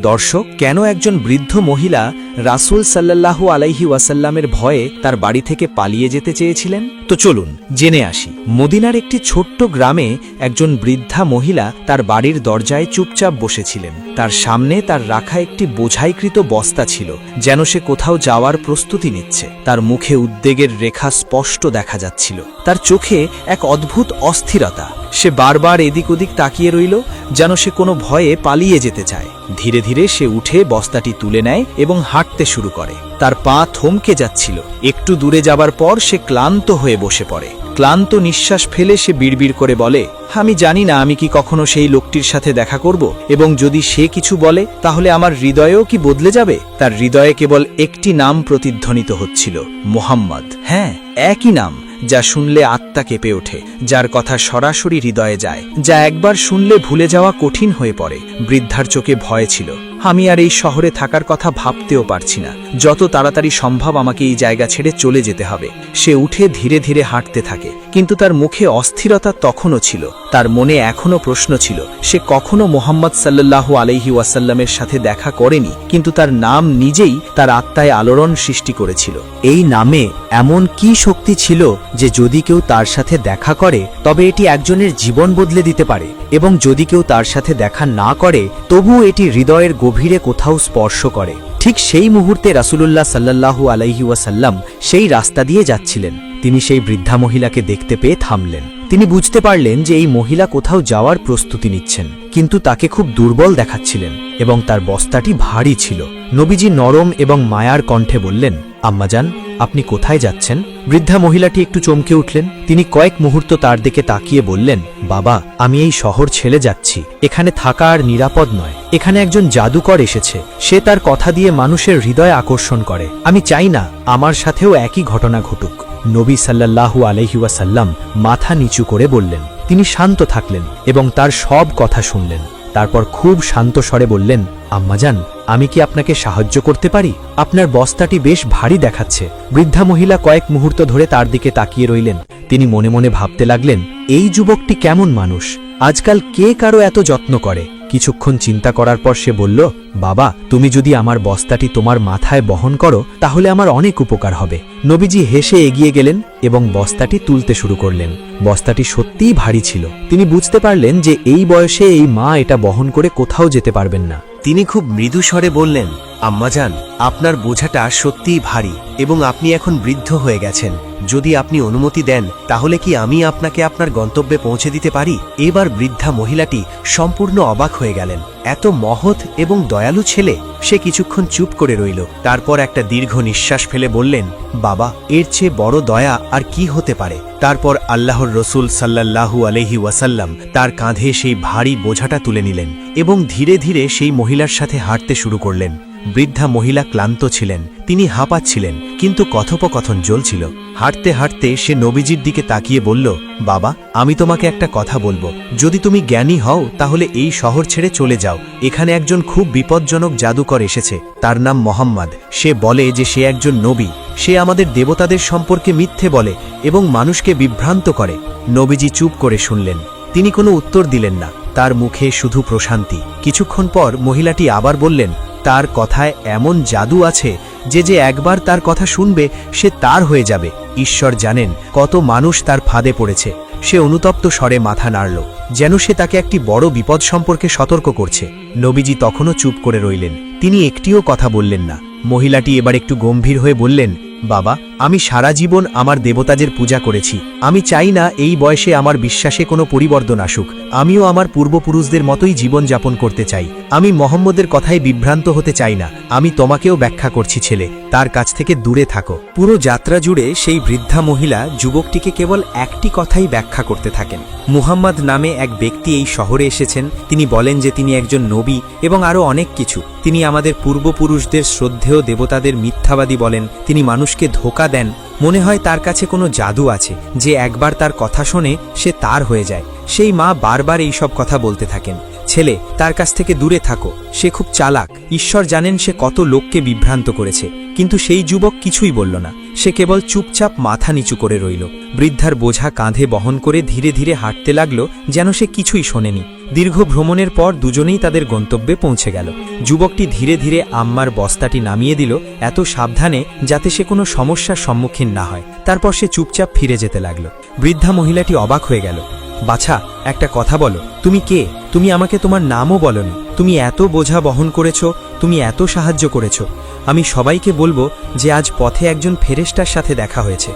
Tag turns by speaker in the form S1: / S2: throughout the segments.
S1: দর্শক, কেন একজন বৃদ্ধ মহিলা রাসূল সাল্লাল্লাহু আলাইহি ওয়াসাল্লামের ভয়ে তার বাড়ি থেকে পালিয়ে যেতে চেয়েছিলেন? তো চলুন জেনে আসি। মদিনার একটি ছোট্ট গ্রামে একজন বৃদ্ধা মহিলা তার বাড়ির দরজায় চুপচাপ বসেছিলেন। তার সামনে তার রাখা একটি বোঝাইকৃত বস্তা ছিল, যেন সে কোথাও যাওয়ার প্রস্তুতি নিচ্ছে। তার মুখে উদ্বেগের রেখা স্পষ্ট দেখা যাচ্ছিল। তার চোখে এক অদ্ভুত অস্থিরতা। সে বারবার এদিক ওদিক তাকিয়ে রইল, যেন সে কোনো ভয়ে পালিয়ে যেতে চায়। ধীরে ধীরে সে উঠে বস্তাটি তুলে নেয় এবং হাঁটতে শুরু করে। তার পা থমকে যাচ্ছিল। একটু দূরে যাবার পর সে ক্লান্ত হয়ে বসে পড়ে। ক্লান্ত নিঃশ্বাস ফেলে সে বিড়বিড় করে বলে, আমি জানি না আমি কি কখনো সেই লোকটির সাথে দেখা করব, এবং যদি সে কিছু বলে তাহলে আমার হৃদয়েও কি বদলে যাবে? তার হৃদয়ে কেবল একটি নাম প্রতিধ্বনিত হচ্ছিল, মুহাম্মদ। হ্যাঁ, একই নাম যা শুনলে আত্মা কেঁপে ওঠে, যার কথা সরাসরি হৃদয়ে যায়, যা একবার শুনলে ভুলে যাওয়া কঠিন হয়ে পড়ে। বৃদ্ধার চোখে ভয় ছিল। আমি আর এই শহরে থাকার কথা ভাবতেও পারছি না। যত তাড়াতাড়ি সম্ভব আমাকে এই জায়গা ছেড়ে চলে যেতে হবে। সে উঠে ধীরে ধীরে হাঁটতে থাকে, কিন্তু তার মুখে অস্থিরতা তখনও ছিল। তার মনে এখনও প্রশ্ন ছিল। সে কখনো মুহাম্মদ সাল্লাল্লাহু আলাইহি ওয়াসাল্লামের সাথে দেখা করেনি, কিন্তু তার নাম নিজেই তার আত্মায় আলোড়ন সৃষ্টি করেছিল।
S2: এই নামে এমন কি শক্তি ছিল যে যদি কেউ তার সাথে দেখা করে তবে এটি একজনের জীবন বদলে দিতে পারে, এবং যদি কেউ তার সাথে দেখা না করে তবুও এটি হৃদয়ের গভীরে কোথাও স্পর্শ করে। ঠিক সেই মুহূর্তে রাসূলুল্লাহ সাল্লাল্লাহু আলাইহি ওয়াসাল্লাম সেই রাস্তা দিয়ে যাচ্ছিলেন। তিনি সেই বৃদ্ধা মহিলাকে দেখতে পেয়ে থামলেন। তিনি বুঝতে পারলেন যে এই মহিলা কোথাও যাওয়ার প্রস্তুতি নিচ্ছেন, কিন্তু তাকে খুব দুর্বল দেখাচ্ছিলেন এবং তার বস্তাটি ভারী ছিল। নবীজি নরম এবং মায়ার কণ্ঠে বললেন, আম্মাজান, আপনি কোথায় যাচ্ছেন? বৃদ্ধা মহিলাটি একটু চমকে উঠলেন। তিনি কয়েক মুহূর্ত তার দিকে তাকিয়ে বললেন, বাবা, আমি এই শহর ছেড়ে যাচ্ছি। এখানে থাকা আর নিরাপদ নয়। এখানে একজন জাদুকর এসেছে। সে তার কথা দিয়ে মানুষের হৃদয় আকর্ষণ করে। আমি চাই না আমার সাথেও একই ঘটনা ঘটুক। নবী সাল্লাল্লাহু আলাইহি ওয়াসাল্লাম মাথা নিচু করে বললেন। তিনি শান্ত থাকলেন এবং তার সব কথা শুনলেন। তারপর খুব শান্ত স্বরে বললেন, আম্মাজান, আমি কি আপনাকে সাহায্য করতে পারি? আপনার বস্তাটি বেশ ভারী দেখাচ্ছে। বৃদ্ধা মহিলা কয়েক মুহূর্ত ধরে তার দিকে তাকিয়ে রইলেন। তিনি মনে মনে ভাবতে লাগলেন, এই যুবকটি কেমন মানুষ? আজকাল কে কারো এত যত্ন করে? কিছুক্ষণ চিন্তা করার পর সে বলল, বাবা, তুমি যদি আমার বস্তাটি তোমার মাথায় বহন করো তাহলে আমার অনেক উপকার হবে। নবীজি হেসে এগিয়ে গেলেন এবং বস্তাটি তুলতে শুরু করলেন। বস্তাটি সত্যিই ভারী ছিল। তিনি বুঝতে পারলেন যে এই বয়সে এই মা এটা বহন করে কোথাও যেতে পারবেন না।
S1: তিনি খুব মৃদু স্বরে বললেন, আম্মাজান, আপনার বোঝাটা সত্যিই ভারী এবং আপনি এখন বৃদ্ধ হয়ে গেছেন। যদি আপনি অনুমতি দেন তাহলে কি আমি আপনাকে আপনার গন্তব্যে পৌঁছে দিতে পারি? এবার বৃদ্ধা মহিলাটি সম্পূর্ণ অবাক হয়ে গেলেন। এত মহৎ এবং দয়ালু ছেলে! সে কিছুক্ষণ চুপ করে রইল। তারপর একটা দীর্ঘ নিঃশ্বাস ফেলে বললেন, বাবা, এর চেয়ে বড় দয়া আর কি হতে পারে? তারপর আল্লাহর রসুল সাল্লাল্লাহু আলাইহি ওয়াসাল্লাম তার কাঁধে সেই ভারী বোঝাটা তুলে নিলেন এবং ধীরে ধীরে সেই মহিলার সাথে হাঁটতে শুরু করলেন। বৃদ্ধা মহিলা ক্লান্ত ছিলেন, তিনি হাঁপাচ্ছিলেন, কিন্তু কথোপকথন জ্বলছিল। হাঁটতে হাঁটতে সে নবীজির দিকে তাকিয়ে বলল, বাবা, আমি তোমাকে একটা কথা বলবো। যদি তুমি জ্ঞানী হও তাহলে এই শহর ছেড়ে চলে যাও। এখানে একজন খুব বিপজ্জনক জাদুকর এসেছে। তার নাম মোহাম্মদ। সে বলে যে সে একজন নবী। সে আমাদের দেবতাদের সম্পর্কে মিথ্যে বলে এবং মানুষকে বিভ্রান্ত করে। নবীজি চুপ করে শুনলেন। তিনি কোনো উত্তর দিলেন না। তার মুখে শুধু প্রশান্তি। কিছুক্ষণ পর মহিলাটি আবার বললেন, তার কথায় এমন জাদু আছে যে যে একবার তার কথা শুনবে সে তার হয়ে যাবে। ঈশ্বর জানেন কত মানুষ তার ফাঁদে পড়েছে। সে অনুতপ্ত স্বরে মাথা নাড়ল, যেন সে তাকে একটি বড় বিপদ সম্পর্কে সতর্ক করছে। নবীজি তখনও চুপ করে রইলেন। তিনি একটিও কথা বললেন না। মহিলাটি এবার একটু গম্ভীর হয়ে বললেন, বাবা, আমি সারা জীবন আমার দেবতাদের পূজা করেছি। আমি চাই না এই বয়সে আমার বিশ্বাসে কোনো পরিবর্তন আসুক। আমিও আমার পূর্বপুরুষদের মতোই জীবন যাপন করতে চাই। আমি মোহাম্মদের কথায় বিভ্রান্ত হতে চাই না। আমি তোমাকেও ব্যাখ্যা করছি ছেলে, তার কাছ থেকে দূরে থাকো। পুরো যাত্রা জুড়ে সেই বৃদ্ধা মহিলা যুবকটিকে কেবল একটি কথাই ব্যাখ্যা করতে থাকেন। মুহাম্মদ নামে এক ব্যক্তি এই শহরে এসেছেন। তিনি বলেন যে তিনি একজন নবী এবং আরও অনেক কিছু। তিনি আমাদের পূর্বপুরুষদের শ্রদ্ধেয় দেবতাদের মিথ্যাবাদী বলেন। তিনি মানুষকে ধোঁকা দেন। মনে হয় তার কাছে কোনো জাদু আছে, যে একবার তার কথা শোনে সে তার হয়ে যায়। সেই মা বারবার এই সব কথা বলতে থাকেন, ছেলে, তার কাছ থেকে দূরে থাকো। সে খুব চালাক। ঈশ্বর জানেন সে কত লোককে বিভ্রান্ত করেছে। কিন্তু সেই যুবক কিছুই বলল না।
S2: সে কেবল চুপচাপ মাথা নিচু করে রইল। বৃদ্ধার বোঝা কাঁধে বহন করে ধীরে ধীরে হাঁটতে লাগল, যেন সে কিছুই শোনেনি। দীর্ঘ ভ্রমণের পর দুজনেই তাদের গন্তব্যে পৌঁছে গেল। যুবকটি ধীরে ধীরে আম্মার বস্তাটি নামিয়ে দিল, এত সাবধানে যাতে সে কোনো সমস্যার সম্মুখীন না হয়। তারপর সে চুপচাপ ফিরে যেতে লাগল। বৃদ্ধা মহিলাটি অবাক হয়ে গেল। বাছা, একটা কথা বলো, তুমি কে? তুমি আমাকে তোমার নামও বলনি। তুমি এত বোঝা বহন করেছ, তুমি এত সাহায্য করেছ। আমি সবাইকে বলবো যে আজ পথে একজন ফেরেশতার সাথে দেখা হয়েছে।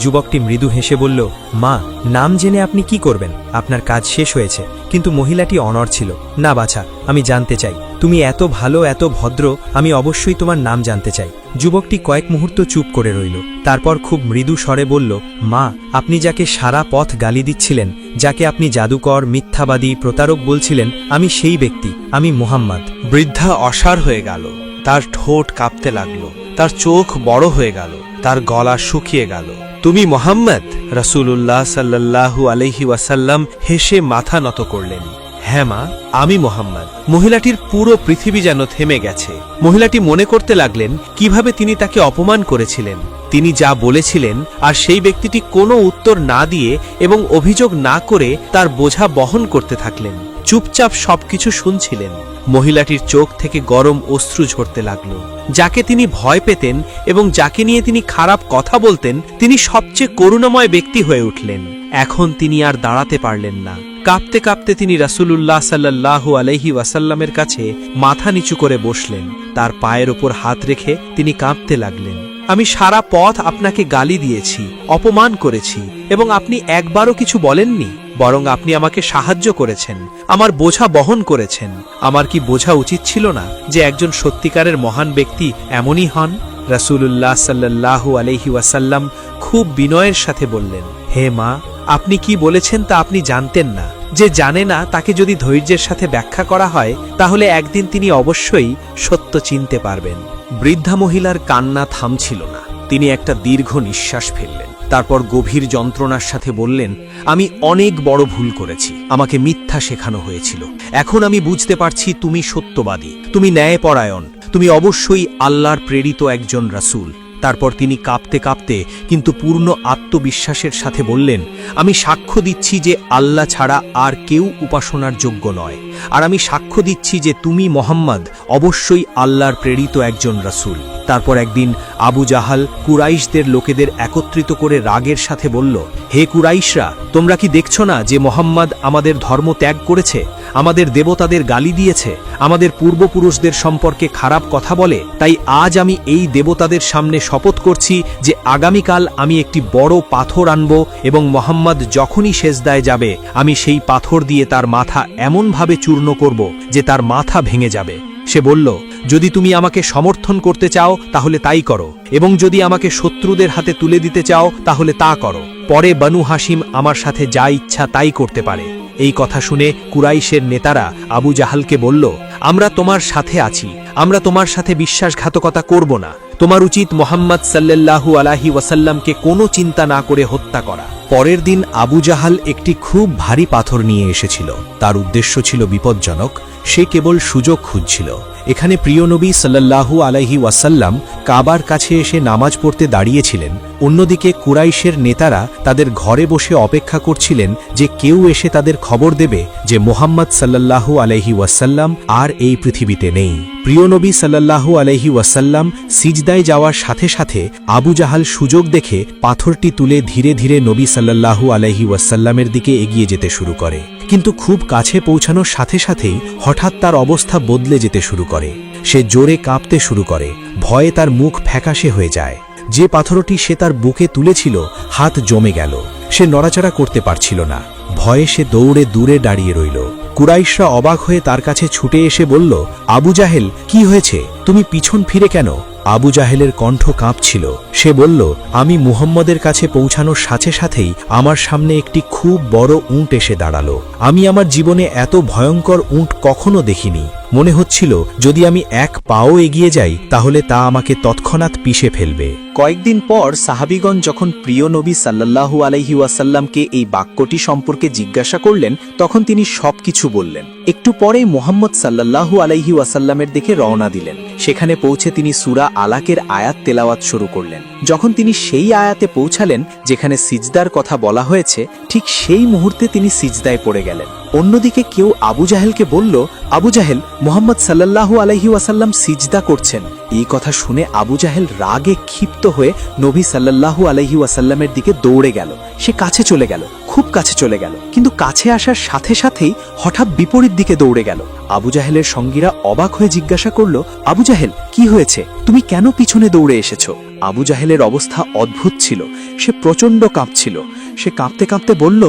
S2: যুবকটি মৃদু হেসে বলল, মা, নাম জেনে আপনি কি করবেন? আপনার কাজ শেষ হয়েছে। কিন্তু মহিলাটি অনড় ছিল। না বাছা, আমি জানতে চাই। তুমি এত ভালো, এত ভদ্র, আমি অবশ্যই তোমার নাম জানতে চাই। যুবকটি কয়েক মুহূর্ত চুপ করে রইল। তারপর খুব মৃদু স্বরে বলল, মা, আপনি যাকে সারা পথ গালি দিচ্ছিলেন, যাকে আপনি জাদুকর, মিথ্যাবাদী, প্রতারক বলছিলেন, আমি সেই ব্যক্তি, আমি মুহাম্মদ।
S1: বৃদ্ধা অসাড় হয়ে গেল। তার ঠোঁট কাঁপতে লাগল, তার চোখ বড় হয়ে গেল, তার গলা শুকিয়ে গেল। তুমি মুহাম্মদ? রাসূলুল্লাহ সাল্লাল্লাহু আলাইহি ওয়াসাল্লাম হেসে মাথা নত করলেন। হ্যাঁ মা, আমি মুহাম্মদ। মহিলাটির পুরো পৃথিবী যেন থেমে গেছে। মহিলাটি মনে করতে লাগলেন কিভাবে তিনি তাকে অপমান করেছিলেন। তিনি যা বলেছিলেন আর সেই ব্যক্তিটি কোনো উত্তর না দিয়ে এবং অভিযোগ না করে তার বোঝা বহন করতে থাকলেন। চুপচাপ সবকিছু শুনছিলেন। মহিলাটির চোখ থেকে গরম অশ্রু ঝরতে লাগল। যাকে তিনি ভয় পেতেন এবং যাকে নিয়ে তিনি খারাপ কথা বলতেন, তিনি সবচেয়ে করুণাময় ব্যক্তি হয়ে উঠলেন। এখন তিনি আর দাঁড়াতে পারলেন না। কাঁপতে কাঁপতে তিনি রাসূলুল্লাহ সাল্লাল্লাহু আলাইহি ওয়াসাল্লামের কাছে মাথা নিচু করে বসলেন। তার পায়ের ওপর হাত রেখে তিনি কাঁপতে লাগলেন। আমি সারা পথ আপনাকে গালি দিয়েছি, অপমান করেছি, এবং আপনি একবারও কিছু বলেননি। বরং আপনি আমাকে সাহায্য করেছেন, আমার বোঝা বহন করেছেন। আমার কি বোঝা উচিত ছিল না যে একজন সত্যিকারের মহান ব্যক্তি এমনই হন? রাসূলুল্লাহ সাল্লাল্লাহু আলাইহি ওয়াসাল্লাম খুব বিনয়ের সাথে বললেন, হে মা, আপনি কি বলেছেন তা আপনি জানতেন না। যে জানে না তাকে যদি ধৈর্যের সাথে ব্যাখ্যা করা হয়, তাহলে একদিন তিনি অবশ্যই সত্য চিনতে পারবেন। বৃদ্ধা মহিলার কান্না থামছিল না। তিনি একটা দীর্ঘ নিঃশ্বাস ফেললেন। তারপর গভীর যন্ত্রণার সাথে বললেন, আমি অনেক বড় ভুল করেছি। আমাকে মিথ্যা শেখানো হয়েছিল। এখন আমি বুঝতে পারছি তুমি সত্যবাদী, তুমি ন্যায়পরায়ণ, তুমি অবশ্যই আল্লাহর প্রেরিত একজন রাসূল। তারপর তিনি কাঁপতে কাঁপতে কিন্তু পূর্ণ আত্মবিশ্বাসের সাথে বললেন, আমি সাক্ষ্য দিচ্ছি যে আল্লাহ ছাড়া আর কেউ উপাসনার যোগ্য নয়, আর আমি সাক্ষ্য দিচ্ছি যে তুমি মুহাম্মদ অবশ্যই আল্লাহর প্রেরিত একজন রাসূল। তারপর একদিন আবু জাহাল কুরাইশদের লোকেদের একত্রিত করে রাগের সাথে বলল, হে কুরাইশরা, তোমরা কি দেখছো না যে মুহাম্মদ আমাদের ধর্ম ত্যাগ করেছে, আমাদের দেবতাদের গালি দিয়েছে, আমাদের পূর্বপুরুষদের সম্পর্কে খারাপ কথা বলে? তাই আজ আমি এই দেবতাদের সামনে শপথ করছি যে আগামীকাল আমি একটি বড় পাথর আনব এবং মুহাম্মদ যখনই সেজদায় যাবে, আমি সেই পাথর দিয়ে তার মাথা এমনভাবে চূর্ণ করব যে তার মাথা ভেঙে যাবে। সে বলল, যদি তুমি আমাকে সমর্থন করতে চাও তাহলে তাই করো, এবং যদি আমাকে শত্রুদের হাতে তুলে দিতে চাও তাহলে তা করো। পরে বনু হাশিম আমার সাথে যা ইচ্ছা তাই করতে পারে। এই কথা শুনে কুরাইশের নেতারা আবু জাহালকে বলল, আমরা তোমার সাথে আছি, আমরা তোমার সাথে বিশ্বাসঘাতকতা করব না। তোমার উচিত মুহাম্মদ সাল্লাল্লাহু আলাইহি ওয়াসাল্লামকে কোনো চিন্তা না করে হত্যা করা। পরের দিন আবু জাহাল একটি খুব ভারী পাথর নিয়ে এসেছিল। তার উদ্দেশ্য ছিল বিপজ্জনক। সে কেবল সুযোগ খুঁজছিল। এখানে প্রিয় নবী সাল্লাল্লাহু আলাইহি ওয়াসাল্লাম কাবার কাছে এসে নামাজ পড়তে দাঁড়িয়েছিলেন। অন্যদিকে কুরাইশের নেতারা তাদের ঘরে বসে অপেক্ষা করছিলেন যে কেউ এসে তাদের খবর দেবে যে মুহাম্মদ সাল্লাল্লাহু আলাইহি ওয়াসাল্লাম আর এই পৃথিবীতে নেই। প্রিয় নবী সাল্লাল্লাহু আলাইহি ওয়াসাল্লাম সিজদায় যাওয়ার সাথে সাথে আবু জাহাল সুযোগ দেখে পাথরটি তুলে ধীরে ধীরে নবী সাল্লাল্লাহু আলাইহি ওয়াসাল্লামের দিকে এগিয়ে যেতে শুরু করে। কিন্তু খুব কাছে পৌঁছানোর সাথে সাথেই হঠাৎ তার অবস্থা বদলে যেতে শুরু করে। সে জোরে কাঁপতে শুরু করে। ভয়ে তার মুখ ফ্যাকাশে হয়ে যায়। যে পাথরটি সে তার বুকে তুলেছিল হাত জমে গেল। সে নড়াচড়া করতে পারছিল না। ভয়ে সে দৌড়ে দূরে দাঁড়িয়ে রইল। কুরাইশরা অবাক হয়ে তার কাছে ছুটে এসে বলল, আবু জাহেল, কি হয়েছে? তুমি পিছন ফিরে কেন? আবু জাহেলের কণ্ঠ কাঁপছিল। সে বলল, আমি মুহাম্মদের কাছে পৌঁছানোর সাথে সাথেই আমার সামনে একটি খুব বড় উট এসে দাঁড়ালো। আমি আমার জীবনে এত ভয়ঙ্কর উট কখনো দেখিনি। মনে হচ্ছিল যদি আমি এক পাও এগিয়ে যাই তাহলে তা আমাকে তৎক্ষণাৎ পিষে ফেলবে। কয়েকদিন পর সাহাবীগণ যখন প্রিয় নবী সাল্লাল্লাহু আলাইহি ওয়াসাল্লামকে এই বাক্যটি সম্পর্কে জিজ্ঞাসা করলেন, তখন তিনি সবকিছু বললেন। একটু পরেই মুহাম্মদ সাল্লাল্লাহু আলাইহি ওয়াসাল্লামের দিকে রওনা দিলেন
S2: সেখানে পৌঁছে তিনি সূরা আলাকের আয়াত তেলাওয়াত শুরু করলেন। যখন তিনি সেই আয়াতে পৌঁছালেন যেখানে সিজদার কথা বলা হয়েছে, ঠিক সেই মুহূর্তে তিনি সিজদায় পড়ে গেলেন। অন্যদিকে কেউ আবু জাহেলকে বলল, আবু জাহেল, মুহাম্মদ সাল্লাল্লাহু আলাইহি ওয়াসাল্লাম সিজদা করছেন। এই কথা শুনে আবু জাহেল রাগে ক্ষিপ্ত হয়ে নবী সাল্লাল্লাহু আলাইহি ওয়াসাল্লামের দিকে দৌড়ে গেল। সে কাছে চলে গেল, খুব কাছে চলে গেল, কিন্তু কাছে আসার সাথে সাথেই হঠাৎ বিপরীত দিকে দৌড়ে গেল। আবু জাহেলের সঙ্গীরা অবাক হয়ে জিজ্ঞাসা করল, আবু জাহেল, কি হয়েছে? তুমি কেন পিছনে দৌড়ে এসেছো? আবু জাহেলের অবস্থা অদ্ভুত ছিল। সে প্রচণ্ড কাঁপছিল। সে কাঁপতে কাঁপতে বলল,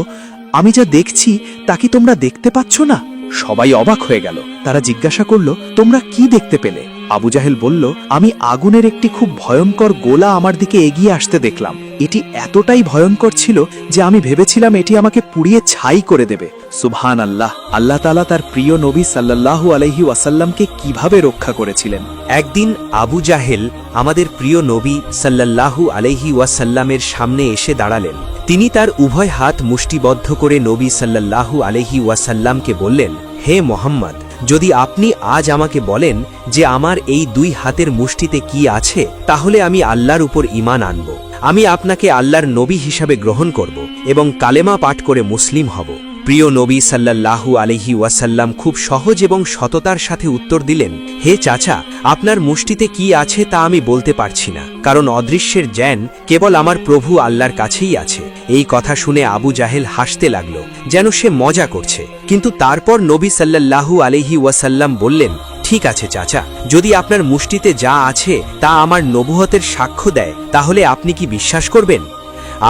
S2: আমি যা দেখছি তা কি তোমরা দেখতে পাচ্ছ না? সবাই অবাক হয়ে গেল। তারা জিজ্ঞাসা করল, তোমরা কি দেখতে পেলে? আবু জাহেল বলল, আমি আগুনের একটি খুব ভয়ঙ্কর গোলা আমার দিকে এগিয়ে আসতে দেখলাম। এটি এতটাই ভয়ঙ্কর ছিল যে আমি ভেবেছিলাম এটি আমাকে পুড়িয়ে ছাই করে দেবে। সুবহান আল্লাহ! আল্লাহ তাআলা তার প্রিয় নবী সাল্লাল্লাহু আলাইহি ওয়াসাল্লামকে কিভাবে রক্ষা করেছিলেন।
S1: একদিন আবু জাহেল আমাদের প্রিয় নবী সাল্লাল্লাহু আলাইহি ওয়াসাল্লামের সামনে এসে দাঁড়ালেন। তিনি তার উভয় হাত মুষ্টিবদ্ধ করে নবী সাল্লাল্লাহু আলাইহি ওয়াসাল্লামকে বললেন, হে মোহাম্মদ, যদি আপনি আজ আমাকে বলেন যে আমার এই দুই হাতের মুষ্টিতে কি আছে, তাহলে আমি আল্লাহর উপর ঈমান আনব। আমি আপনাকে আল্লাহর নবী হিসাবে গ্রহণ করব এবং কালেমা পাঠ করে মুসলিম হব। প্রিয় নবী সাল্লাল্লাহু আলাইহি ওয়াসাল্লাম খুব সহজ এবং সততার সাথে উত্তর দিলেন, হে চাচা, আপনার মুষ্টিতে কি আছে তা আমি বলতে পারছি না, কারণ অদৃশ্যের জ্ঞান কেবল আমার প্রভু আল্লাহর কাছেই আছে। এই কথা শুনে আবু জাহেল হাসতে লাগল, যেন সে মজা করছে। কিন্তু তারপর নবী সাল্লাল্লাহু আলাইহি ওয়াসাল্লাম বললেন, ঠিক আছে চাচা, যদি আপনার মুষ্টিতে যা আছে তা আমার নবুয়তের সাক্ষ্য দেয়, তাহলে আপনি কি বিশ্বাস করবেন?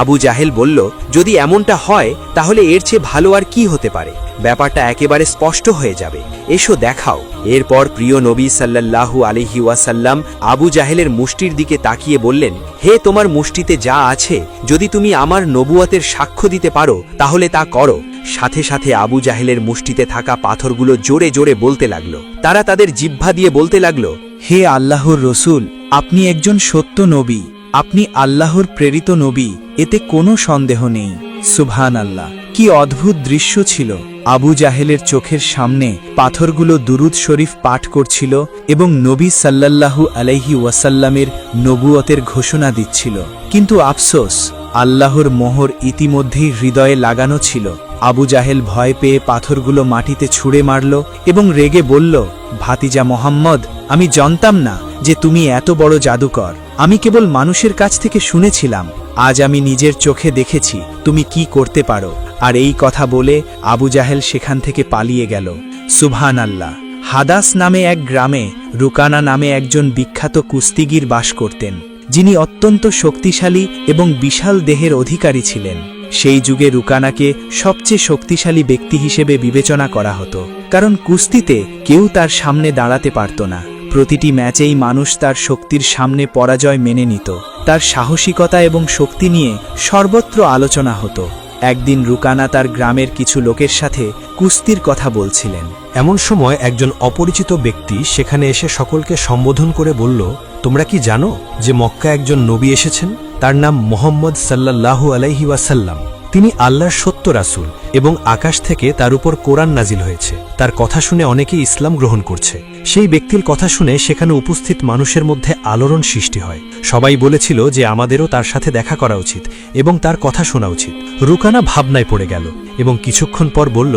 S1: আবু জাহেল বলল, যদি এমনটা হয় তাহলে এর চেয়ে ভালো আর কি হতে পারে? ব্যাপারটা একেবারে স্পষ্ট হয়ে যাবে, এসো দেখাও। এরপর প্রিয় নবী সাল্লাল্লাহু আলাইহি ওয়াসাল্লাম আবু জাহেলের মুষ্টির দিকে তাকিয়ে বললেন, হে তোমার মুষ্টিতে যা আছে, যদি তুমি আমার নবুয়তের সাক্ষ্য দিতে পারো তাহলে তা করো। সাথে সাথে আবু জাহেলের মুষ্টিতে থাকা পাথরগুলো জোরে জোরে বলতে লাগলো। তারা তাদের জিহ্বা দিয়ে বলতে লাগলো,
S2: হে আল্লাহর রসূল, আপনি একজন সত্য নবী, আপনি আল্লাহর প্রেরিত নবী, এতে কোনো সন্দেহ নেই। সুবহান আল্লাহ! কি অদ্ভুত দৃশ্য ছিল! আবু জাহেলের চোখের সামনে পাথরগুলো দুরুদ শরীফ পাঠ করছিল এবং নবী সাল্লাল্লাহু আলাইহি ওয়াসাল্লামের নবুয়তের ঘোষণা দিচ্ছিল। কিন্তু আফসোস, আল্লাহর মোহর ইতিমধ্যেই হৃদয়ে লাগানো ছিল। আবু জাহেল ভয় পেয়ে পাথরগুলো মাটিতে ছুঁড়ে মারল এবং রেগে বলল, ভাতিজা মোহাম্মদ, আমি জানতাম না যে তুমি এত বড় জাদুকর। আমি কেবল মানুষের কাছ থেকে শুনেছিলাম। আজ আমি নিজের চোখে দেখেছি তুমি কি করতে পারো। আর এই কথা বলে আবু জাহেল সেখান থেকে পালিয়ে গেল। সুবহান আল্লাহ! হাদাস নামে এক গ্রামে রুকানা নামে একজন বিখ্যাত কুস্তিগীর বাস করতেন, যিনি অত্যন্ত শক্তিশালী এবং বিশাল দেহের অধিকারী ছিলেন। সেই যুগে রুকানাকে সবচেয়ে শক্তিশালী ব্যক্তি হিসেবে বিবেচনা করা হতো, কারণ কুস্তিতে কেউ তার সামনে দাঁড়াতে পারত না। প্রতিটি ম্যাচেই মানুষ তার শক্তির সামনে পরাজয় মেনে নিত। তার সাহসিকতা এবং শক্তি নিয়ে সর্বত্র আলোচনা হতো। একদিন রুকানা তার গ্রামের কিছু লোকের সাথে কুস্তির কথা বলছিলেন।
S1: এমন সময় একজন অপরিচিত ব্যক্তি সেখানে এসে সকলকে সম্বোধন করে বলল, তোমরা কি জানো যে মক্কা একজন নবী এসেছেন? তার নাম মোহাম্মদ সাল্লাল্লাহু আলাইহি ওয়াসাল্লাম। তিনি আল্লাহর সত্য রাসূল এবং আকাশ থেকে তার উপর কোরআন নাজিল হয়েছে। তার কথা শুনে অনেকেই ইসলাম গ্রহণ করছে। সেই ব্যক্তির কথা শুনে সেখানে উপস্থিত মানুষের মধ্যে আলোড়ন সৃষ্টি হয়। সবাই বলেছিল যে আমাদেরও তার সাথে দেখা করা উচিত এবং তার কথা শোনা উচিত। রুকানা ভাবনায় পড়ে গেল এবং কিছুক্ষণ পর বলল,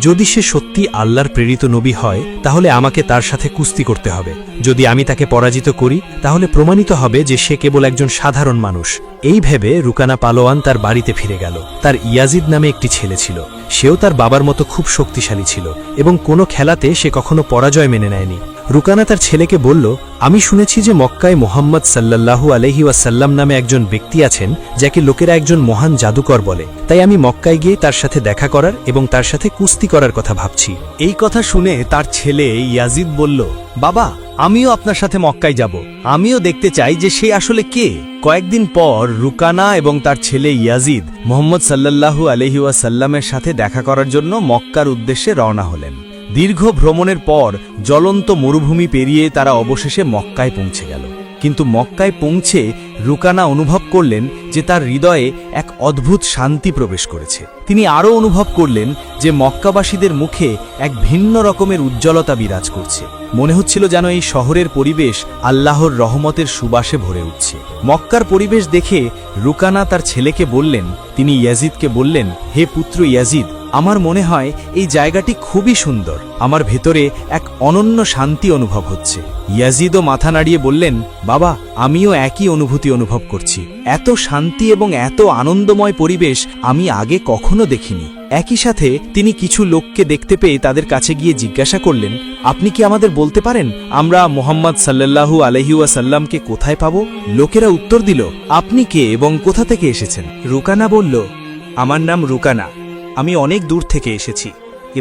S1: যদি সে সত্যি আল্লাহর প্রেরিত নবী হয় তাহলে আমাকে তার সাথে কুস্তি করতে হবে। যদি আমি তাকে পরাজিত করি তাহলে প্রমাণিত হবে যে সে কেবল একজন সাধারণ মানুষ। এই ভেবে রুকানা পালোয়ান তার বাড়িতে ফিরে গেল। তার ইয়াজিদ নামে একটি ছেলে ছিল। সেও তার বাবার মতো খুব শক্তিশালী ছিল এবং কোনো খেলাতে সে কখনো পরাজয় মেনে নেয়নি। রুকানা তার ছেলেকে বলল, আমি শুনেছি যে মক্কায় মোহাম্মদ সাল্লাল্লাহু আলাইহি ওয়াসাল্লাম নামে একজন ব্যক্তি আছেন যাকে লোকেরা একজন মহান জাদুকর বলে। তাই আমি মক্কায় গিয়ে তার সাথে দেখা করার এবং তার সাথে কুস্তি করার কথা ভাবছি।
S2: এই কথা শুনে তার ছেলে ইয়াজিদ বলল, বাবা, আমিও আপনার সাথে মক্কায় যাব। আমিও দেখতে চাই যে সে আসলে কে। কয়েকদিন পর রুকানা এবং তার ছেলে ইয়াজিদ মোহাম্মদ সাল্লাল্লাহু আলাইহি ওয়াসাল্লামের সাথে দেখা করার জন্য মক্কার উদ্দেশ্যে রওনা হলেন। দীর্ঘ ভ্রমণের পর জ্বলন্ত মরুভূমি পেরিয়ে তারা অবশেষে মক্কায় পৌঁছে গেল। কিন্তু মক্কায় পৌঁছে রুকানা অনুভব করলেন যে তার হৃদয়ে এক অদ্ভুত শান্তি প্রবেশ করেছে। তিনি আরও অনুভব করলেন যে মক্কাবাসীদের মুখে এক ভিন্ন রকমের উজ্জ্বলতা বিরাজ করছে। মনে হচ্ছিল যেন এই শহরের পরিবেশ আল্লাহর রহমতের সুবাসে ভরে উঠছে। মক্কার পরিবেশ দেখে রুকানা তার ছেলেকে বললেন, তিনি ইয়াজিদকে বললেন, হে পুত্র ইয়াজিদ, আমার মনে হয় এই জায়গাটি খুবই সুন্দর। আমার ভেতরে এক অনন্য শান্তি অনুভব হচ্ছে। ইয়াজিদও মাথা নাড়িয়ে বললেন, বাবা, আমিও একই অনুভূতি অনুভব করছি। এত শান্তি এবং এত আনন্দময় পরিবেশ আমি আগে কখনো দেখিনি। একই সাথে তিনি কিছু লোককে দেখতে পেয়ে তাদের কাছে গিয়ে জিজ্ঞাসা করলেন, আপনি কি আমাদের বলতে পারেন আমরা মুহাম্মদ সাল্লাল্লাহু আলাইহি ওয়াসাল্লামকে কোথায় পাব? লোকেরা উত্তর দিল, আপনি কে এবং কোথা থেকে এসেছেন? রুকানা বলল, আমার নাম রুকানা, আমি অনেক দূর থেকে এসেছি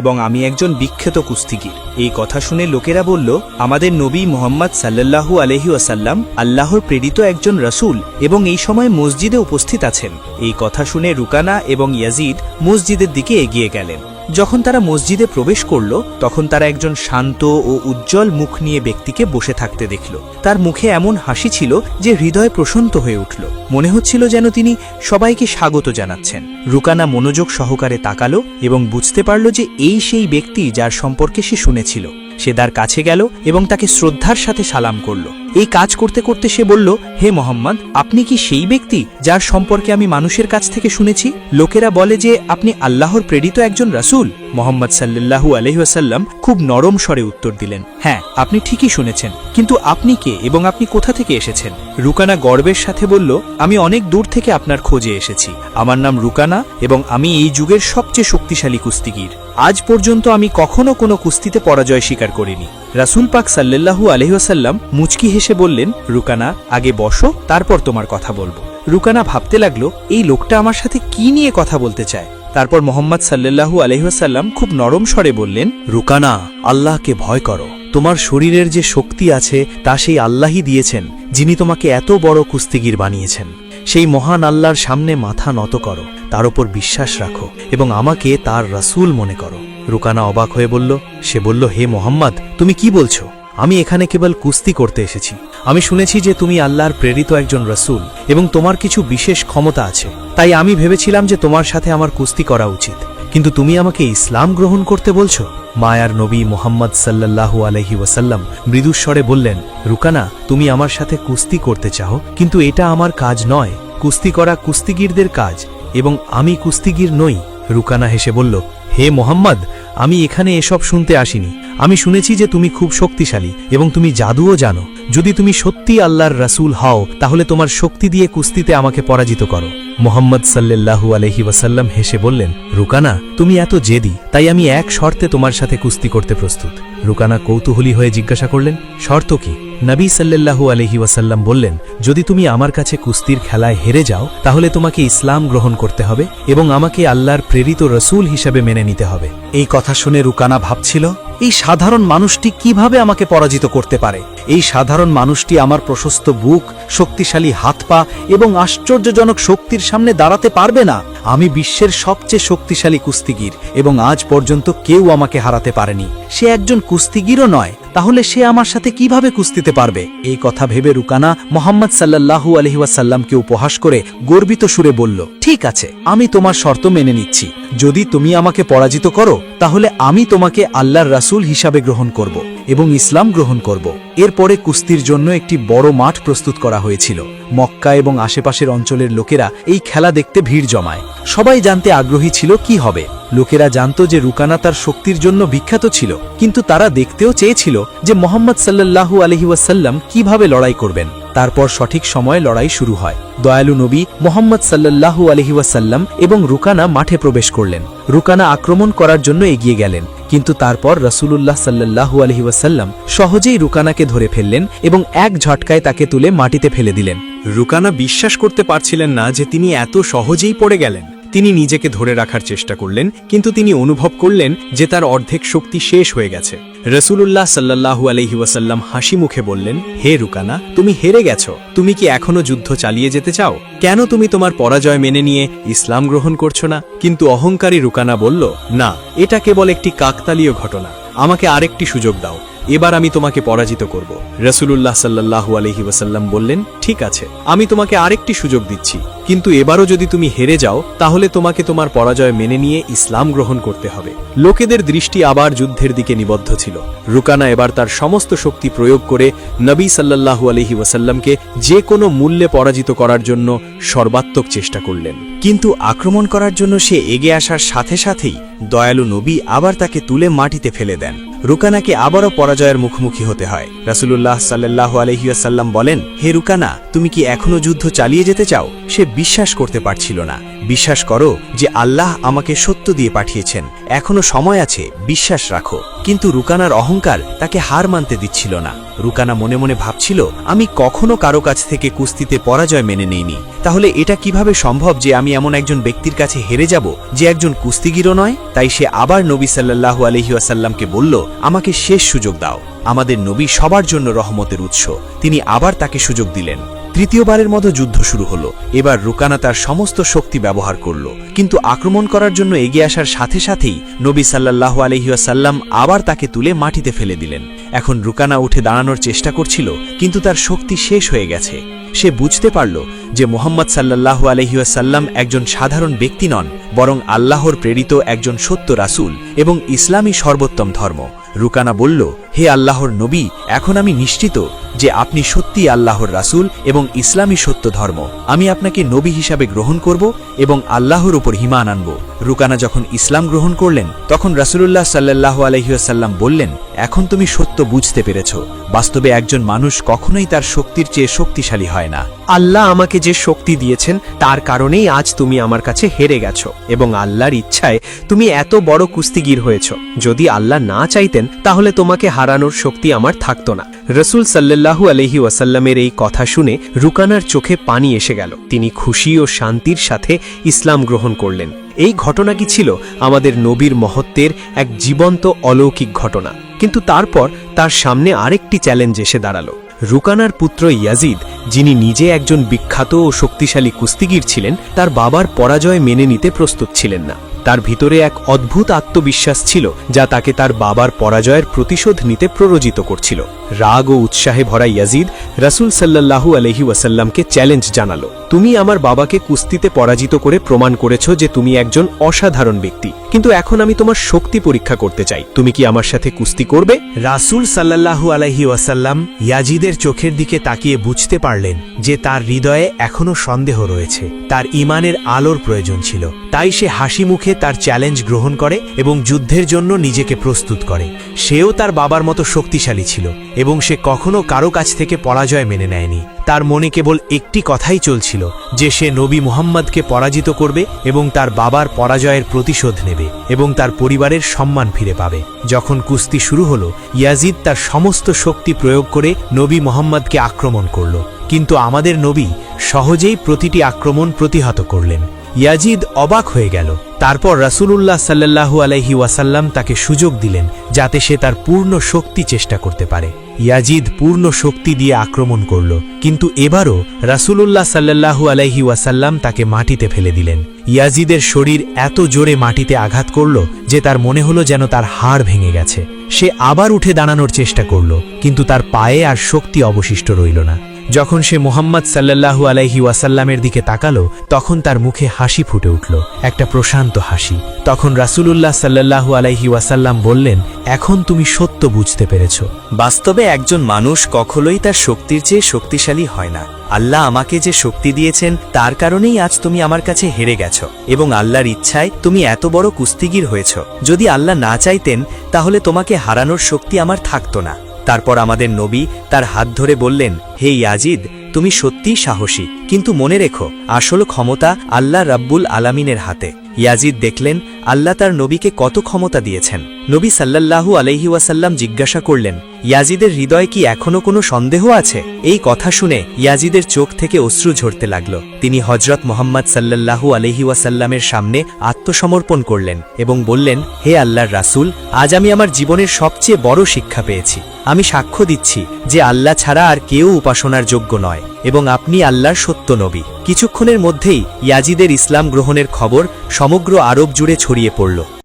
S2: এবং আমি একজন বিখ্যাত কুস্তিগীর। এই কথা শুনে লোকেরা বলল, আমাদের নবী মুহাম্মদ সাল্লাল্লাহু আলাইহি ওয়াসাল্লাম আল্লাহর প্রেরিত একজন রাসূল এবং এই সময় মসজিদে উপস্থিত আছেন। এই কথা শুনে রুকানা এবং ইয়াজিদ মসজিদের দিকে এগিয়ে গেলেন। যখন তারা মসজিদে প্রবেশ করল তখন তারা একজন শান্ত ও উজ্জ্বল মুখ নিয়ে ব্যক্তিকে বসে থাকতে দেখল। তার মুখে এমন হাসি ছিল যে হৃদয় প্রশান্ত হয়ে উঠল। মনে হচ্ছিল যেন তিনি সবাইকে স্বাগত জানাচ্ছেন। রুকানা মনোযোগ সহকারে তাকালো এবং বুঝতে পারল যে এই সেই ব্যক্তি যার সম্পর্কে সে শুনেছিল। সে তার কাছে গেল এবং তাকে শ্রদ্ধার সাথে সালাম করল। এই কাজ করতে করতে সে বলল, হে মোহাম্মদ, আপনি কি সেই ব্যক্তি যার সম্পর্কে আমি মানুষের কাছ থেকে শুনেছি? লোকেরা বলে যে আপনি আল্লাহর প্রেরিত একজন রাসূল। মুহাম্মদ সাল্লাল্লাহু আলাইহি ওয়াসাল্লাম খুব নরম স্বরে উত্তর দিলেন, হ্যাঁ, আপনি ঠিকই শুনেছেন, কিন্তু আপনি কে এবং আপনি কোথা থেকে এসেছেন? রুকানা গর্বের সাথে বলল, আমি অনেক দূর থেকে আপনার খোঁজে এসেছি। আমার নাম রুকানা এবং আমি এই যুগের সবচেয়ে শক্তিশালী কুস্তিগীর। আজ পর্যন্ত আমি কখনো কোনো কুস্তিতে পরাজয় স্বীকার করিনি। রাসূল পাক সাল্লাল্লাহু আলাইহি ওয়াসাল্লাম মুচকি হেসে বললেন, রুকানা, আগে বসো, তারপর তোমার কথা বলবো। রুকানা ভাবতে লাগলো, এই লোকটা আমার সাথে কি নিয়ে কথা বলতে চায়। তারপর মুহাম্মদ সাল্লাল্লাহু আলাইহি ওয়াসাল্লাম খুব নরম স্বরে বললেন, রুকানা, আল্লাহকে ভয় করো। তোমার শরীরের যে শক্তি আছে তা সেই আল্লাহই দিয়েছেন, যিনি তোমাকে এত বড় কুস্তিগীর বানিয়েছেন। সেই মহান আল্লাহর সামনে মাথা নত করো, তার উপর বিশ্বাস রাখো এবং আমাকে তার রাসূল মনে করো। রুকানা অবাক হয়ে বলল, সে বলল, হে মোহাম্মদ, তুমি কি বলছো? আমি এখানে কেবল কুস্তি করতে এসেছি। আমি শুনেছি যে তুমি আল্লাহর প্রেরিত একজন রাসূল এবং তোমার কিছু বিশেষ ক্ষমতা আছে, তাই আমি ভেবেছিলাম যে তোমার সাথে আমার কুস্তি করা উচিত। কিন্তু তুমি আমাকে ইসলাম গ্রহণ করতে বলছো? মায়ার নবী মুহাম্মদ সাল্লাল্লাহু আলাইহি ওয়াসাল্লাম মৃদুস্বরে বললেন, রুকানা, তুমি আমার সাথে কুস্তি করতে চাও, কিন্তু এটা আমার কাজ নয়। কুস্তি করা কুস্তিগীরদের কাজ এবং আমি কুস্তিগীর নই। রুকানা হেসে বলল, হে মোহাম্মদ, আমি এখানে এসব শুনতে আসিনি। আমি শুনেছি যে তুমি খুব শক্তিশালী এবং তুমি জাদুও জানো। যদি তুমি সত্যি আল্লাহর রাসূল হও তাহলে তোমার শক্তি দিয়ে কুস্তিতে আমাকে পরাজিত করো। মুহাম্মদ সাল্লাল্লাহু আলাইহি ওয়াসাল্লাম হেসে বললেন, রুকানা, তুমি এত জেদি, তাই আমি এক শর্তে তোমার সাথে কুস্তি করতে প্রস্তুত। রুকানা কৌতূহলী হয়ে জিজ্ঞাসা করলেন, শর্ত কি? নবী সাল্লাল্লাহু আলাইহি ওয়াসাল্লাম বললেন, যদি তুমি আমার কাছে কুস্তির খেলায় হেরে যাও তাহলে তোমাকে ইসলাম গ্রহণ করতে হবে এবং আমাকে আল্লাহর প্রেরিত রাসূল হিসেবে মেনে নিতে হবে। এই কথা শুনে রুকানা ভাবছিল, এই সাধারণ মানুষটি কিভাবে আমাকে পরাজিত করতে পারে? এই সাধারণ মানুষটি আমার প্রশস্ত বুক, শক্তিশালী হাত পা এবং আশ্চর্যজনক শক্তির সামনে দাঁড়াতে পারবে না। আমি বিশ্বের সবচেয়ে শক্তিশালী কুস্তিগীর এবং আজ পর্যন্ত কেউ আমাকে হারাতে পারেনি। সে একজন কুস্তিগীরও নয়, তাহলে সে আমার সাথে কিভাবে কুস্তিতে পারবে? এই কথা ভেবে রুকানা মুহাম্মদ সাল্লাল্লাহু আলাইহি ওয়াসাল্লামকে উপহাস করে গর্বিত সুরে বলল, ঠিক আছে, আমি তোমার শর্ত মেনে নিচ্ছি। যদি তুমি আমাকে পরাজিত করো তাহলে আমি তোমাকে আল্লাহর রাসূল হিসাবে গ্রহণ করব এবং ইসলাম গ্রহণ করব। এরপরে কুস্তির জন্য একটি বড় মাঠ প্রস্তুত করা হয়েছিল। মক্কা এবং আশেপাশের অঞ্চলের লোকেরা এই খেলা দেখতে ভিড় জমায়। সবাই জানতে আগ্রহী ছিল কি হবে। লোকেরা জানত যে রুকানা তার শক্তির জন্য বিখ্যাত ছিল, কিন্তু তারা দেখতেও চেয়েছিল যে মুহাম্মদ সাল্লাল্লাহু আলাইহি ওয়াসাল্লাম কিভাবে লড়াই করবেন। তারপর সঠিক সময়ে লড়াই শুরু হয়। দয়ালু নবী মুহাম্মদ সাল্লাল্লাহু আলাইহি ওয়াসাল্লাম এবং রুকানা মাঠে প্রবেশ করলেন। রুকানা আক্রমণ করার জন্য এগিয়ে গেলেন, কিন্তু তারপর রাসূলুল্লাহ সাল্লাল্লাহু আলাইহি ওয়াসাল্লাম সহজেই রুকানাকে ধরে ফেললেন এবং এক ঝটকায় তাকে তুলে মাটিতে ফেলে দিলেন। রুকানা বিশ্বাস করতে পারছিলেন না যে তিনি এত সহজেই পড়ে গেলেন। তিনি নিজেকে ধরে রাখার চেষ্টা করলেন, কিন্তু তিনি অনুভব করলেন যে তার অর্ধেক শক্তি শেষ হয়ে গেছে। রাসূলুল্লাহ সাল্লাল্লাহু আলাইহি ওয়াসাল্লাম হাসি মুখে বললেন, হে রুকানা, তুমি হেরে গেছো। তুমি কি এখনো যুদ্ধ চালিয়ে যেতে চাও? কেন তুমি তোমার পরাজয় মেনে নিয়ে ইসলাম গ্রহণ করছো না? কিন্তু অহংকারী রুকানা বলল, না, এটা কেবল একটি কাকতালীয় ঘটনা। আমাকে আরেকটি সুযোগ দাও।
S3: এবার আমি তোমাকে পরাজিত করব। রাসূলুল্লাহ সাল্লাল্লাহু আলাইহি ওয়াসাল্লাম বললেন, ঠিক আছে, আমি তোমাকে আরেকটি সুযোগ দিচ্ছি, কিন্তু এবারও যদি তুমি হেরে যাও তাহলে তোমাকে তোমার পরাজয় মেনে নিয়ে ইসলাম গ্রহণ করতে হবে। লোকেদের দৃষ্টি আবার যুদ্ধের দিকে নিবদ্ধ ছিল। রুকানা এবার তার সমস্ত শক্তি প্রয়োগ করে নবী সাল্লাল্লাহু আলাইহি ওয়াসাল্লামকে যে কোনো মূল্যে পরাজিত করার জন্য সর্বাত্মক চেষ্টা করলেন।
S2: কিন্তু আক্রমণ করার জন্য সে এগিয়ে আসার সাথে সাথেই দয়ালু নবী আবার তাকে তুলে মাটিতে ফেলে দেন। রুকানাকে আবারও পরাজয়ের মুখোমুখি হতে হয়। রাসূলুল্লাহ সাল্লাল্লাহু আলাইহি ওয়াসাল্লাম বলেন, হে রুকানা, তুমি কি এখনো যুদ্ধ চালিয়ে যেতে চাও? সে বিশ্বাস করতে পারছিল না। বিশ্বাস করো যে আল্লাহ আমাকে সত্য দিয়ে পাঠিয়েছেন, এখনো সময় আছে, বিশ্বাস রাখো। কিন্তু রুকানার অহংকার তাকে হার মানতে দিচ্ছিল না। রুকানা মনে মনে ভাবছিল, আমি কখনো কারো কাছ থেকে কুস্তিতে পরাজয় মেনে নেইনি, তাহলে এটা কিভাবে সম্ভব যে আমি এমন একজন ব্যক্তির কাছে হেরে যাব যে একজন কুস্তিগীরও নয়? তাই সে আবার নবী সাল্লাল্লাহু আলাইহি ওয়াসাল্লামকে বলল, আমাকে শেষ সুযোগ দাও। আমাদের নবী সবার জন্য রহমতের উৎস। তিনি আবার তাকে সুযোগ দিলেন। তৃতীয়বারের মতো যুদ্ধ শুরু হলো। এবার রুকানা তার সমস্ত শক্তি ব্যবহার করল, কিন্তু আক্রমণ করার জন্য এগিয়ে আসার সাথে সাথেই নবী সাল্লাল্লাহু আলাইহি ওয়াসাল্লাম আবার তাকে তুলে মাটিতে ফেলে দিলেন। এখন রুকানা উঠে দাঁড়ানোর চেষ্টা করছিল, কিন্তু তার শক্তি শেষ হয়ে গেছে। সে বুঝতে পারল যে মুহাম্মদ সাল্লাল্লাহু আলাইহি ওয়াসাল্লাম একজন সাধারণ ব্যক্তি নন, বরং আল্লাহর প্রেরিত একজন সত্য রাসূল এবং ইসলামী সর্বোত্তম ধর্ম। রুকানা বলল, হে আল্লাহর নবী, এখন আমি নিশ্চিত যে আপনি সত্যি আল্লাহর রাসূল এবং ইসলামী সত্য ধর্ম। আমি আপনাকে নবী হিসাবে গ্রহণ করব এবং আল্লাহর উপর ঈমান আনব। রুকানা যখন ইসলাম গ্রহণ করলেন তখন রাসূলুল্লাহ সাল্লাল্লাহু আলাইহি ওয়াসাল্লাম বললেন, এখন তুমি সত্য বুঝতে পেরেছ। বাস্তবে একজন মানুষ কখনোই তার শক্তির চেয়ে শক্তিশালী হয় না।
S1: আল্লাহ আমাকে যে শক্তি দিয়েছেন তার কারণেই আজ তুমি আমার কাছে হেরে গেছো, এবং আল্লাহর ইচ্ছায় তুমি এত বড় কুস্তিগীর হয়েছ। যদি আল্লাহ না চাইতেন তাহলে তোমাকে হারানোর শক্তি আমার থাকতো না। রাসূল সাল্লাল্লাহু আলাইহি ওয়াসাল্লামের এই কথা শুনে রুকানার চোখে পানি এসে গেল। তিনি খুশি ও শান্তির সাথে ইসলাম গ্রহণ করলেন। এই ঘটনাটি ছিল আমাদের নবীর মহত্বের এক জীবন্ত অলৌকিক ঘটনা। কিন্তু তারপর তার সামনে আরেকটি চ্যালেঞ্জ এসে দাঁড়ালো। রুকানার পুত্র ইয়াজিদ, যিনি নিজে একজন বিখ্যাত ও শক্তিশালী কুস্তিগীর ছিলেন, তার বাবার পরাজয় মেনে নিতে প্রস্তুত ছিলেন না। তার ভিতরে এক অদ্ভুত আত্মবিশ্বাস ছিল যা তাকে তার বাবার পরাজয়ের প্রতিশোধ নিতে প্ররোচিত করছিল। রাগ ও উৎসাহে ভরা ইয়াজিদ রাসূল সাল্লাল্লাহু আলাইহি ওয়াসাল্লামকে চ্যালেঞ্জ জানালো, তুমি আমার বাবাকে কুস্তিতে পরাজিত করে প্রমাণ করেছো যে তুমি একজন অসাধারণ ব্যক্তি, কিন্তু এখন আমি তোমার শক্তি পরীক্ষা করতে চাই। তুমি কি আমার সাথে কুস্তি করবে?
S2: রাসূল সাল্লাল্লাহু আলাইহি ওয়াসাল্লাম ইয়াজিদের চোখের দিকে তাকিয়ে বুঝতে পারলেন যে তার হৃদয়ে এখনো সন্দেহ রয়েছে। তার ঈমানের আলোর প্রয়োজন ছিল। তাই সে হাসি মুখে তার চ্যালেঞ্জ গ্রহণ করে এবং যুদ্ধের জন্য নিজেকে প্রস্তুত করে। সেও তার বাবার মতো শক্তিশালী ছিল এবং সে কখনো কারো কাছ থেকে পরাজয় মেনে নেয়নি। তার মনে কেবল একটি কথাই চলছিল যে সে নবী মুহাম্মদকে পরাজিত করবে এবং তার বাবার পরাজয়ের প্রতিশোধ নেবে এবং তার পরিবারের সম্মান ফিরে পাবে। যখন কুস্তি শুরু হলো, ইয়াজিদ তার সমস্ত শক্তি প্রয়োগ করে নবী মুহাম্মদকে আক্রমণ করল, কিন্তু আমাদের নবী সহজেই প্রতিটি আক্রমণ প্রতিহত করলেন। ইয়াজিদ অবাক হয়ে গেল। তারপর রাসূলুল্লাহ সাল্লাল্লাহু আলাইহি ওয়াসাল্লাম তাকে সুযোগ দিলেন যাতে সে তার পূর্ণ শক্তি চেষ্টা করতে পারে। ইয়াজিদ পূর্ণ শক্তি দিয়ে আক্রমণ করল, কিন্তু এবারও রাসূলুল্লাহ সাল্লাল্লাহু আলাইহি ওয়াসাল্লাম তাকে মাটিতে ফেলে দিলেন। ইয়াজিদের শরীর এত জোরে মাটিতে আঘাত করল যে তার মনে হলো যেন তার হাড় ভেঙে গেছে। সে আবার উঠে দাঁড়ানোর চেষ্টা করল, কিন্তু তার পায়ে আর শক্তি অবশিষ্ট রইল না। যখন সে মুহাম্মদ সাল্লাল্লাহু আলাইহি ওয়াসাল্লামের দিকে তাকালো, তখন তার মুখে হাসি ফুটে উঠল, একটা প্রশান্ত হাসি। তখন রাসূলুল্লাহ সাল্লাল্লাহু আলাইহি ওয়াসাল্লাম বললেন, এখন তুমি সত্য বুঝতে পেরেছ। বাস্তবে একজন মানুষ কখনোই তার শক্তির চেয়ে শক্তিশালী হয় না। আল্লাহ আমাকে যে শক্তি দিয়েছেন তার কারণেই আজ তুমি আমার কাছে হেরে গেছ, এবং আল্লাহর ইচ্ছায় তুমি এত বড় কুস্তিগীর হয়েছ। যদি আল্লাহ না চাইতেন তাহলে তোমাকে হারানোর শক্তি আমার থাকতো না। তারপর আমাদের নবী তার হাত ধরে বললেন, হে ইয়াজিদ, তুমি সত্যিই সাহসী, কিন্তু মনে রেখো আসল ক্ষমতা আল্লাহ রাব্বুল আলামিনের হাতে। ইয়াজিদ দেখলেন আল্লাহ তার নবীকে কত ক্ষমতা দিয়েছেন। নবী সাল্লাল্লাহু আলাইহি ওয়াসাল্লাম জিজ্ঞাসা করলেন, ইয়াজিদের হৃদয়ে কি এখনো কোনো সন্দেহ আছে? এই কথা শুনে ইয়াজিদের চোখ থেকে অশ্রু ঝরতে লাগল। তিনি হযরত মুহাম্মদ সাল্লাল্লাহু আলাইহি ওয়াসাল্লামের সামনে আত্মসমর্পণ করলেন এবং বললেন, হে আল্লাহর রাসূল, আজ আমি আমার জীবনের সবচেয়ে বড় শিক্ষা পেয়েছি। আমি সাক্ষ্য দিচ্ছি যে আল্লাহ ছাড়া আর কেউ উপাসনার যোগ্য নয় এবং আপনি আল্লাহর সত্য নবী। কিছুক্ষণের মধ্যেই ইয়াজিদের ইসলাম গ্রহণের খবর সমগ্র আরব জুড়ে ছড়িয়ে পড়ল।